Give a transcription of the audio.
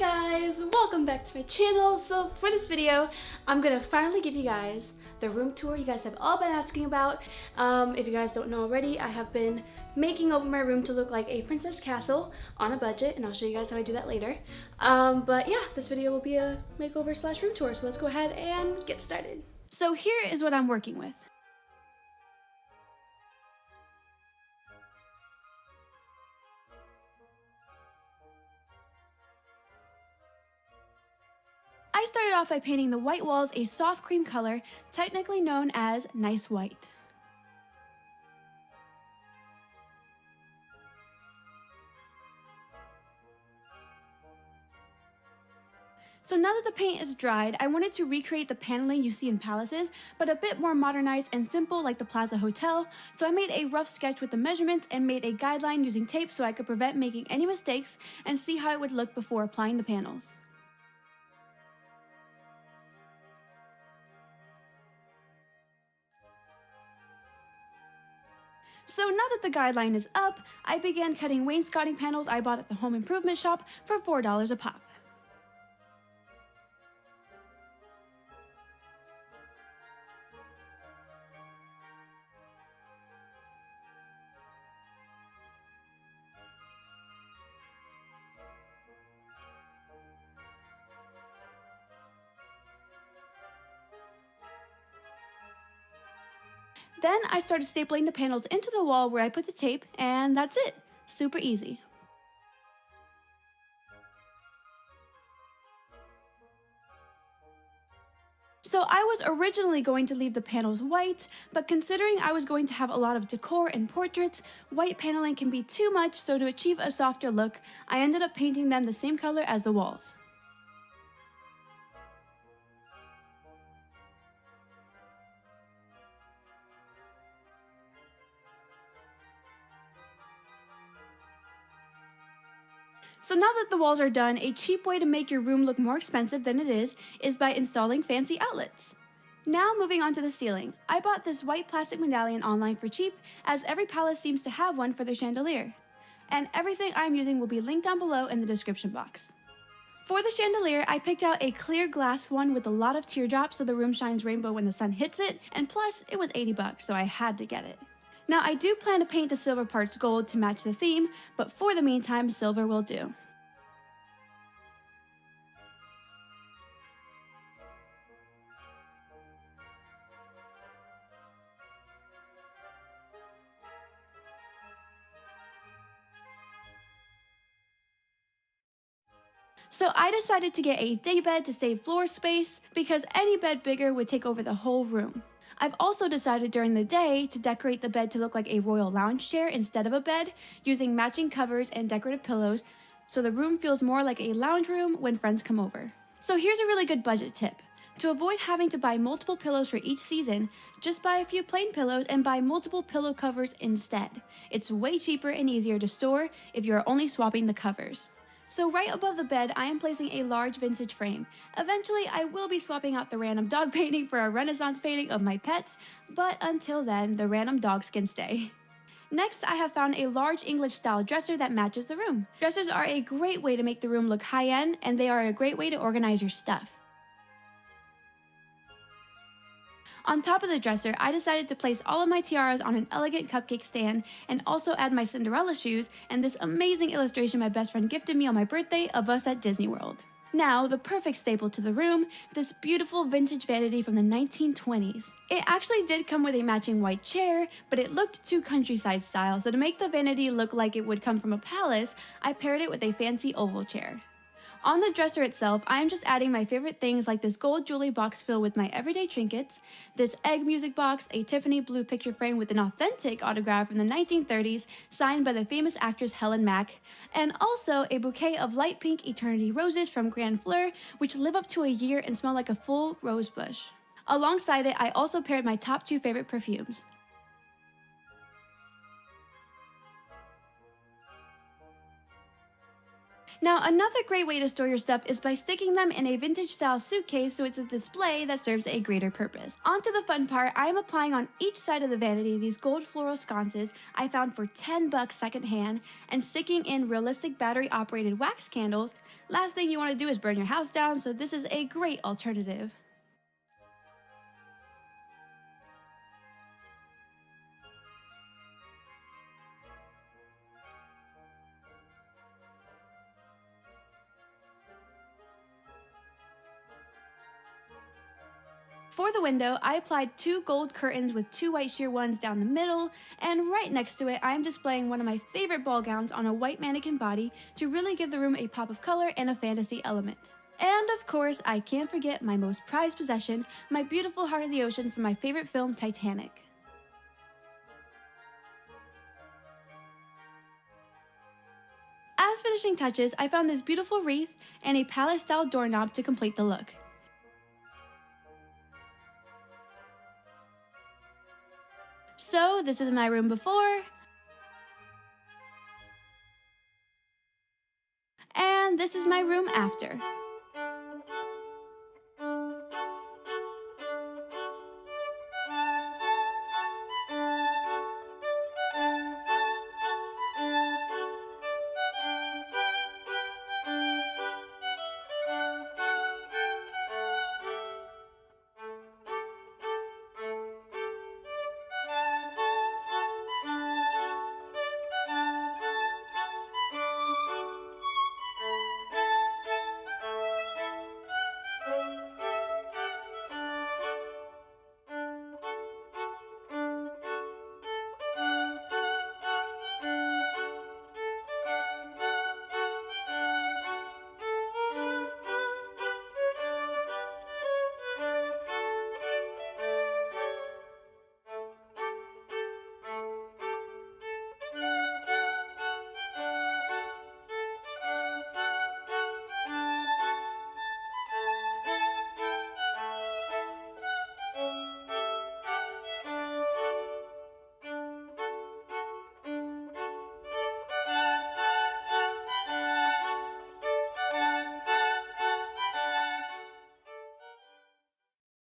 Guys, welcome back to my channel. So for this video, I'm gonna finally give you guys the room tour you guys have all been asking about. If you guys don't know already, I have been making over my room to look like a princess castle on a budget, and I'll show you guys how I do that later. But yeah, this video will be a makeover slash room tour, so let's go ahead and get started. So here is what I'm working with. I started off by painting the white walls a soft cream color, technically known as nice white. So now that the paint is dried, I wanted to recreate the paneling you see in palaces, but a bit more modernized and simple like the Plaza Hotel. So I made a rough sketch with the measurements and made a guideline using tape so I could prevent making any mistakes and see how it would look before applying the panels. So now that the guideline is up, I began cutting wainscoting panels I bought at the home improvement shop for $4 a pop. Then I started stapling the panels into the wall where I put the tape, and that's it. Super easy. So I was originally going to leave the panels white, but considering I was going to have a lot of decor and portraits, white paneling can be too much, so to achieve a softer look, I ended up painting them the same color as the walls. So now that the walls are done, a cheap way to make your room look more expensive than it is by installing fancy outlets. Now moving on to the ceiling. I bought this white plastic medallion online for cheap, as every palace seems to have one for their chandelier. And everything I'm using will be linked down below in the description box. For the chandelier, I picked out a clear glass one with a lot of teardrops so the room shines rainbow when the sun hits it, and plus it was $80, so I had to get it. Now I do plan to paint the silver parts gold to match the theme, but for the meantime, silver will do. So I decided to get a daybed to save floor space because any bed bigger would take over the whole room. I've also decided during the day to decorate the bed to look like a royal lounge chair instead of a bed, using matching covers and decorative pillows so the room feels more like a lounge room when friends come over. So here's a really good budget tip. To avoid having to buy multiple pillows for each season, just buy a few plain pillows and buy multiple pillow covers instead. It's way cheaper and easier to store if you're only swapping the covers. So right above the bed, I am placing a large vintage frame. Eventually, I will be swapping out the random dog painting for a Renaissance painting of my pets, but until then, the random dogs can stay. Next, I have found a large English-style dresser that matches the room. Dressers are a great way to make the room look high-end, and they are a great way to organize your stuff. On top of the dresser, I decided to place all of my tiaras on an elegant cupcake stand and also add my Cinderella shoes and this amazing illustration my best friend gifted me on my birthday of us at Disney World. Now, the perfect staple to the room, this beautiful vintage vanity from the 1920s. It actually did come with a matching white chair, but it looked too countryside style, so to make the vanity look like it would come from a palace, I paired it with a fancy oval chair. On the dresser itself, I am just adding my favorite things like this gold jewelry box filled with my everyday trinkets, this egg music box, a Tiffany blue picture frame with an authentic autograph from the 1930s signed by the famous actress Helen Mack, and also a bouquet of light pink eternity roses from Grand Fleur, which live up to a year and smell like a full rose bush. Alongside it, I also paired my top 2 favorite perfumes. Now, another great way to store your stuff is by sticking them in a vintage style suitcase so it's a display that serves a greater purpose. On to the fun part, I am applying on each side of the vanity these gold floral sconces I found for $10 secondhand and sticking in realistic battery operated wax candles. Last thing you want to do is burn your house down, so this is a great alternative. For the window, I applied 2 gold curtains with 2 white sheer ones down the middle, and right next to it, I am displaying one of my favorite ball gowns on a white mannequin body to really give the room a pop of color and a fantasy element. And of course, I can't forget my most prized possession, my beautiful Heart of the Ocean from my favorite film, Titanic. As finishing touches, I found this beautiful wreath and a palace-style doorknob to complete the look. So this is my room before, and this is my room after.